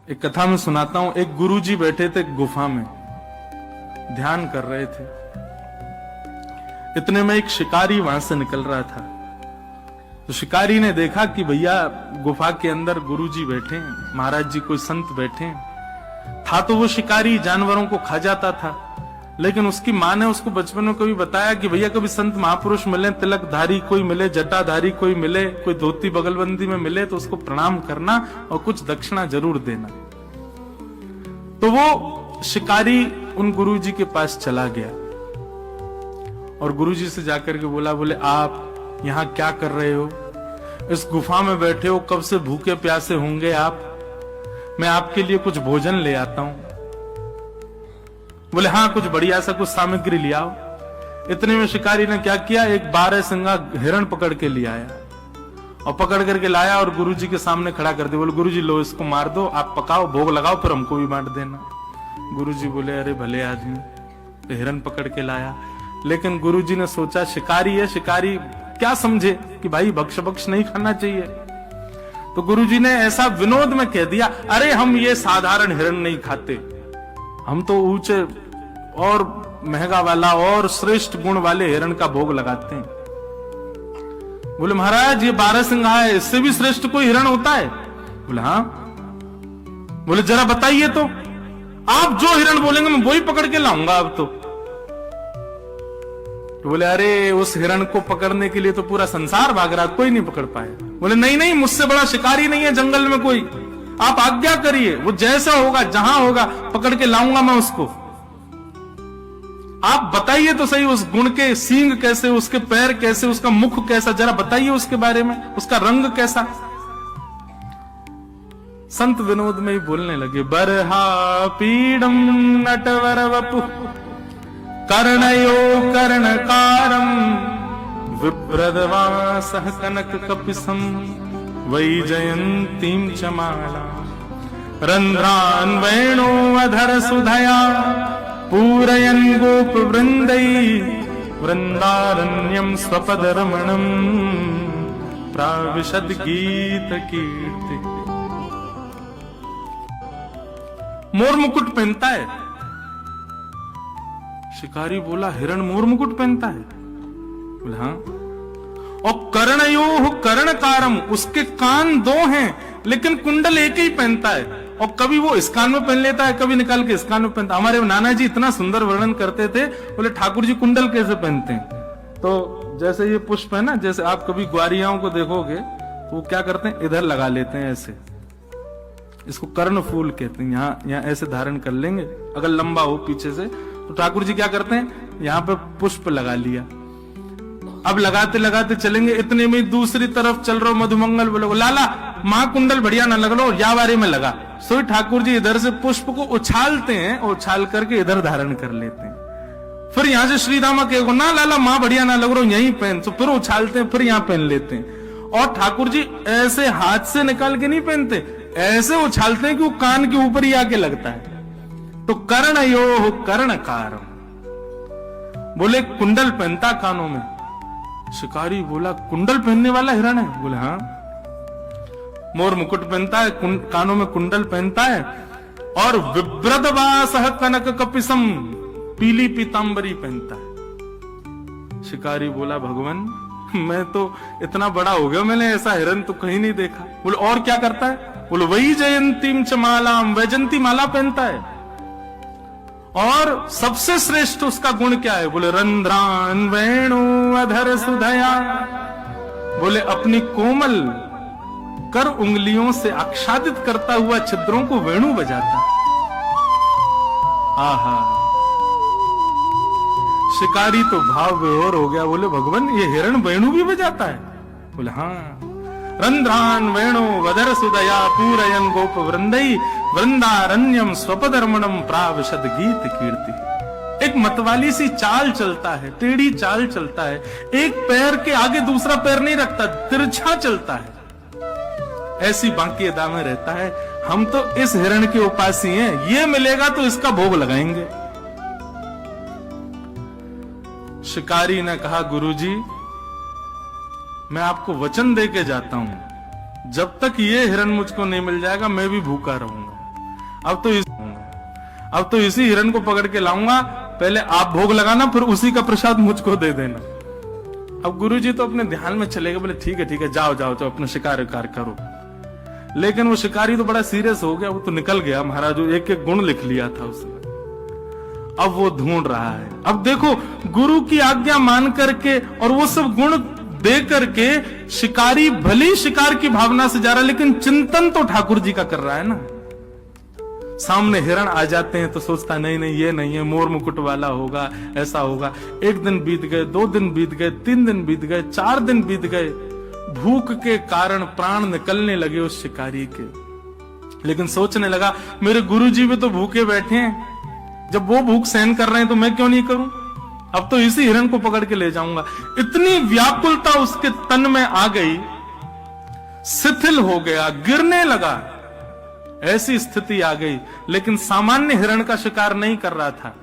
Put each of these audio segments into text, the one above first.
एक कथा में सुनाता हूं। एक गुरुजी बैठे थे गुफा में, ध्यान कर रहे थे। इतने में एक शिकारी वहां से निकल रहा था। तो शिकारी ने देखा कि भैया गुफा के अंदर गुरुजी बैठे हैं, महाराज जी कोई संत बैठे हैं। था तो वो शिकारी जानवरों को खा जाता था, लेकिन उसकी मां ने उसको बचपन में कभी बताया कि भैया कभी संत महापुरुष मिले, तिलकधारी कोई मिले, जटाधारी कोई मिले, कोई धोती बगलबंदी में मिले तो उसको प्रणाम करना और कुछ दक्षिणा जरूर देना। तो वो शिकारी उन गुरुजी के पास चला गया और गुरुजी से जाकर के बोले आप यहां क्या कर रहे हो? इस गुफा में बैठे हो, कब से भूखे प्यासे होंगे आप, मैं आपके लिए कुछ भोजन ले आता हूं। बोले हाँ, कुछ बढ़िया सा कुछ सामग्री ले आओ। इतने में शिकारी ने क्या किया, एक 12 सिंगा हिरण पकड़ के ले आया और पकड़ करके लाया और गुरुजी के सामने खड़ा कर दिया। बोले गुरुजी लो इसको मार दो, आप पकाओ, भोग लगाओ, फिर हमको भी बांट देना। गुरुजी बोले अरे भले आदमी, तो हिरण पकड़ के लाया। लेकिन गुरुजी ने सोचा शिकारी है, शिकारी क्या समझे कि भाई भक्ष भक्ष नहीं खाना चाहिए। तो गुरुजी ने ऐसा विनोद में कह दिया, अरे हम ये साधारण हिरण नहीं खाते, हम तो ऊंचे और महंगा वाला और श्रेष्ठ गुण वाले हिरण का भोग लगाते हैं। बोले महाराज ये 12 सिंगा है, इससे भी श्रेष्ठ कोई हिरण होता है? बोले हाँ। बोले जरा बताइए तो, आप जो हिरण बोलेंगे मैं वही पकड़ के लाऊंगा अब तो। बोले अरे उस हिरण को पकड़ने के लिए तो पूरा संसार भाग रहा, कोई नहीं पकड़ पाए। बोले नहीं नहीं, मुझसे बड़ा शिकारी नहीं है जंगल में कोई, आप आज्ञा करिए, वो जैसा होगा जहां होगा पकड़ के लाऊंगा मैं उसको। आप बताइए तो सही, उस गुण के सींग कैसे, उसके पैर कैसे, उसका मुख कैसा, जरा बताइए उसके बारे में, उसका रंग कैसा। संत विनोद में ही बोलने लगे, बरहा पीडम नटवर वपु कर्णयो कर्णकारम विप्रदवासः कनक कपिसम वैजयंतीं च माला रंध्रान् वेणोऽधर सुधया पूरयन् गोप वृंदै वृंदारण्यं स्वपदरमणं प्राविशद गीत कीर्ति। मोर मुकुट पहनता है। शिकारी बोला हिरण मोर मुकुट पहनता है? बोला हाँ। और कर्णयोः कर्णकारम, उसके कान 2 हैं लेकिन कुंडल एक ही पहनता है। और कभी वो इस कान में पहन लेता है, कभी निकाल के इस कान में पहनता है। हमारे नाना जी इतना सुंदर वर्णन करते थे, बोले ठाकुर जी कुंडल कैसे पहनते हैं? तो जैसे ये पुष्प है ना, जैसे आप कभी ग्वारियाओं को देखोगे तो वो क्या करते हैं, इधर लगा लेते हैं ऐसे, इसको कर्ण फूल कहते हैं। यहाँ ऐसे धारण कर लेंगे, अगर लंबा हो पीछे से, तो ठाकुर जी क्या करते हैं, यहाँ पे पुष्प लगा लिया। अब लगाते लगाते चलेंगे, इतने में दूसरी तरफ चल रहा मधुमंगल बोले लाला महाकुंडल बढ़िया ना लग लो, या बारे में लगा। सो ठाकुर जी इधर से पुष्प को उछालते हैं, उछाल करके इधर धारण कर लेते हैं। फिर यहां से श्री रामा के ना लाला मां बढ़िया ना लग रहा, यहीं पहन, तो फिर उछालते हैं, फिर यहां पहन लेते हैं। और ठाकुर जी ऐसे हाथ से निकाल के नहीं पहनते, ऐसे उछालते हैं कि वो कान के ऊपर ही आके लगता है। तो कर्णयोः कर्णकारम, बोले कुंडल पहनता कानों में। शिकारी बोला कुंडल पहनने वाला हिरण है? बोले हाँ। मोर मुकुट पहनता है, कानों में कुंडल पहनता है, और विभ्रदवासः कनक कपिसम, पीली पीतांबरी पहनता है। शिकारी बोला भगवान मैं तो इतना बड़ा हो गया, मैंने ऐसा हिरण तो कहीं नहीं देखा। बोले और क्या करता है? बोले वही जयंतीम च मालाम, वैजंती माला पहनता है। और सबसे श्रेष्ठ उसका गुण क्या है? बोले रंध्रान वेणु अधर सुधया, बोले अपनी कोमल कर उंगलियों से आच्छादित करता हुआ छिद्रों को वेणु बजाता। आहा, शिकारी तो भाव विभोर हो गया, बोले भगवान ये हिरण वेणु भी बजाता है? बोले हाँ। रंध्रान वेणु वधर सुदया पूरयन गोप वृंदै वृंदारण्यम स्वपदर्मणम प्राविशद गीत कीर्ति। एक मतवाली सी चाल चलता है, टेढ़ी चाल चलता है, एक पैर के आगे दूसरा पैर नहीं रखता, तिरछा चलता है, ऐसी बांकी अदा में रहता है। हम तो इस हिरण के उपासी हैं, ये मिलेगा तो इसका भोग लगाएंगे। शिकारी ने कहा गुरुजी मैं आपको वचन दे के जाता हूं, जब तक ये हिरण मुझको नहीं मिल जाएगा मैं भी भूखा रहूंगा। अब तो इसी हिरण को पकड़ के लाऊंगा, पहले आप भोग लगाना, फिर उसी का प्रसाद मुझको दे देना। अब गुरुजी तो अपने ध्यान में चले गए, बोले ठीक है जाओ जाओ तो अपना शिकार करो। लेकिन वो शिकारी तो बड़ा सीरियस हो गया, वो तो निकल गया महाराज, जो एक एक गुण लिख लिया था उसने। अब वो ढूंढ रहा है। अब देखो गुरु की आज्ञा मान करके और वो सब गुण दे करके शिकारी भली शिकार की भावना से जा रहा है, लेकिन चिंतन तो ठाकुर जी का कर रहा है ना। सामने हिरण आ जाते हैं तो सोचता नहीं ये नहीं है, मोर मुकुट वाला होगा, ऐसा होगा। एक दिन बीत गए, 2 दिन बीत गए, 3 दिन बीत गए, 4 दिन बीत गए। भूख के कारण प्राण निकलने लगे उस शिकारी के, लेकिन सोचने लगा मेरे गुरुजी भी तो भूखे बैठे हैं, जब वो भूख सहन कर रहे हैं तो मैं क्यों नहीं करूं। अब तो इसी हिरण को पकड़ के ले जाऊंगा। इतनी व्याकुलता उसके तन में आ गई, शिथिल हो गया, गिरने लगा, ऐसी स्थिति आ गई। लेकिन सामान्य हिरण का शिकार नहीं कर रहा था।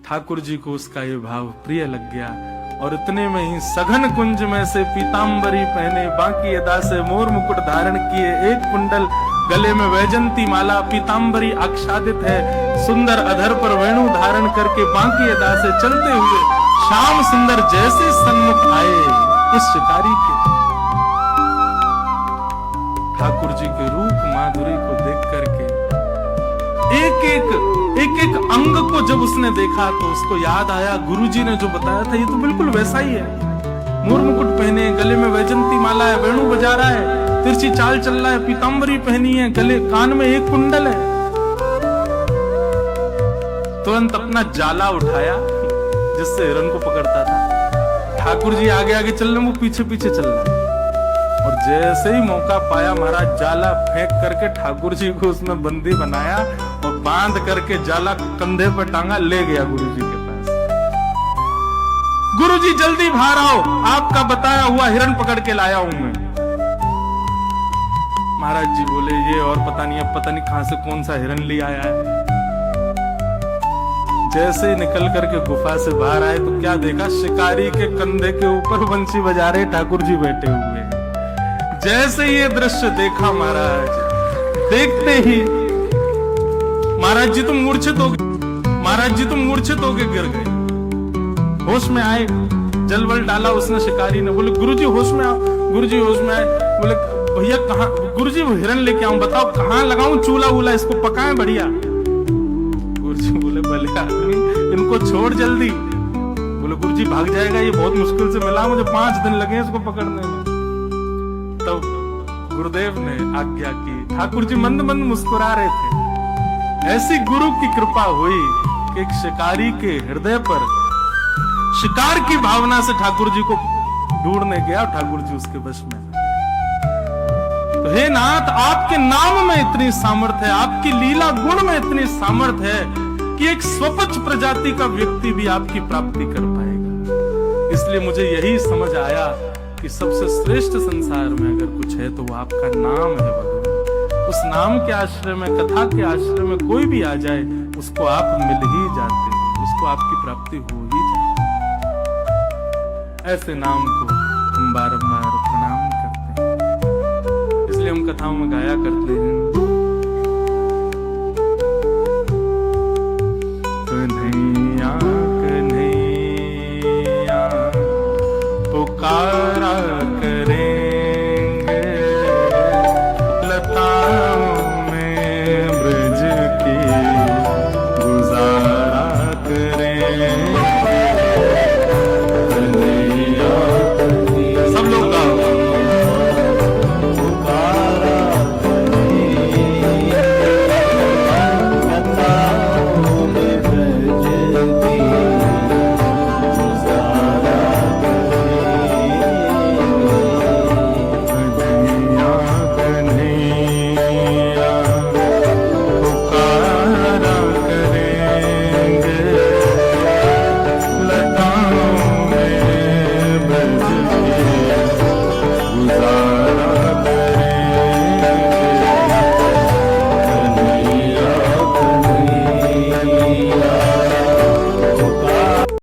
ठाकुर जी को उसका ये भाव प्रिय लग गया, और इतने में ही सघन कुंज में से पीतांबरी पहने, बाकी अदा से मोर मुकुट धारण किए, एक कुंडल गले में वैजंती माला, पीतांबरी आच्छादित है, सुंदर अधर पर वेणु धारण करके बाकी अदा से चलते हुए श्याम सुंदर जैसे सन्मुख आए उस शिकारी के। ठाकुर जी के रूप माधुरी को देख करके एक एक अंग को जब उसने देखा तो उसको याद आया गुरुजी ने जो बताया था, ये तो बिल्कुल वैसा ही है। मोर मुकुट पहने, गले में वैजंती माला है, वेणु बजा रहा है, तिरछी चाल चल रहा है, पीतांबरी पहनी है, गले कान में एक कुंडल है। तुरंत अपना जाला उठाया जिससे हिरण को पकड़ता था। ठाकुर जी आगे आगे चल रहे, वो पीछे पीछे चल रहे, और जैसे ही मौका पाया महाराज जाला फेंक करके ठाकुर जी को उसमें बंदी बनाया और बांध करके जाला कंधे पर टांगा, ले गया गुरुजी के पास। गुरुजी जल्दी बाहर आओ, आपका बताया हुआ हिरण पकड़ के लाया हूं मैं। महाराज जी बोले ये और पता नहीं कहां से कौन सा हिरण ले आया है। जैसे निकल करके गुफा से बाहर आए तो क्या देखा, शिकारी के कंधे के ऊपर बंसी बजा रहे ठाकुर जी बैठे हुए। जैसे ये दृश्य देखा महाराज, देखते ही महाराज जी तो मूर्छित होके गिर गए। होश में आए, जलवल डाला उसने शिकारी ने, बोले गुरुजी होश में आओ। गुरुजी होश में आए, बोले भैया कहाँ, गुरुजी वो हिरण लेके आऊं, बताओ कहाँ लगाऊं चूल्हा वूल्हा, इसको पकाएं बढ़िया। गुरुजी बोले भले आदमी, इनको छोड़ जल्दी। बोले गुरुजी भाग जाएगा, ये बहुत मुश्किल से मिला, मुझे 5 दिन लगे इसको पकड़ने में। तब गुरुदेव ने आज्ञा की। ठाकुर जी मंद मंद मुस्कुरा रहे थे। ऐसी गुरु की कृपा हुई कि एक शिकारी के हृदय पर शिकार की भावना से ठाकुर जी को ढूंढने गया, ठाकुर जी उसके वश में। तो हे नाथ, आपके नाम में इतनी सामर्थ्य है, आपकी लीला गुण में इतनी सामर्थ्य है कि एक स्वपच प्रजाति का व्यक्ति भी आपकी प्राप्ति कर पाएगा। इसलिए मुझे यही समझ आया कि सबसे श्रेष्ठ संसार में अगर कुछ है तो वो आपका नाम है भगवान। उस नाम के आश्रय में, कथा के आश्रय में कोई भी आ जाए, उसको आप मिल ही जाते हैं, उसको आपकी प्राप्ति हो ही जाती है। ऐसे नाम को हम बारंबार प्रणाम करते हैं, इसलिए हम कथाओं में गाया करते हैं।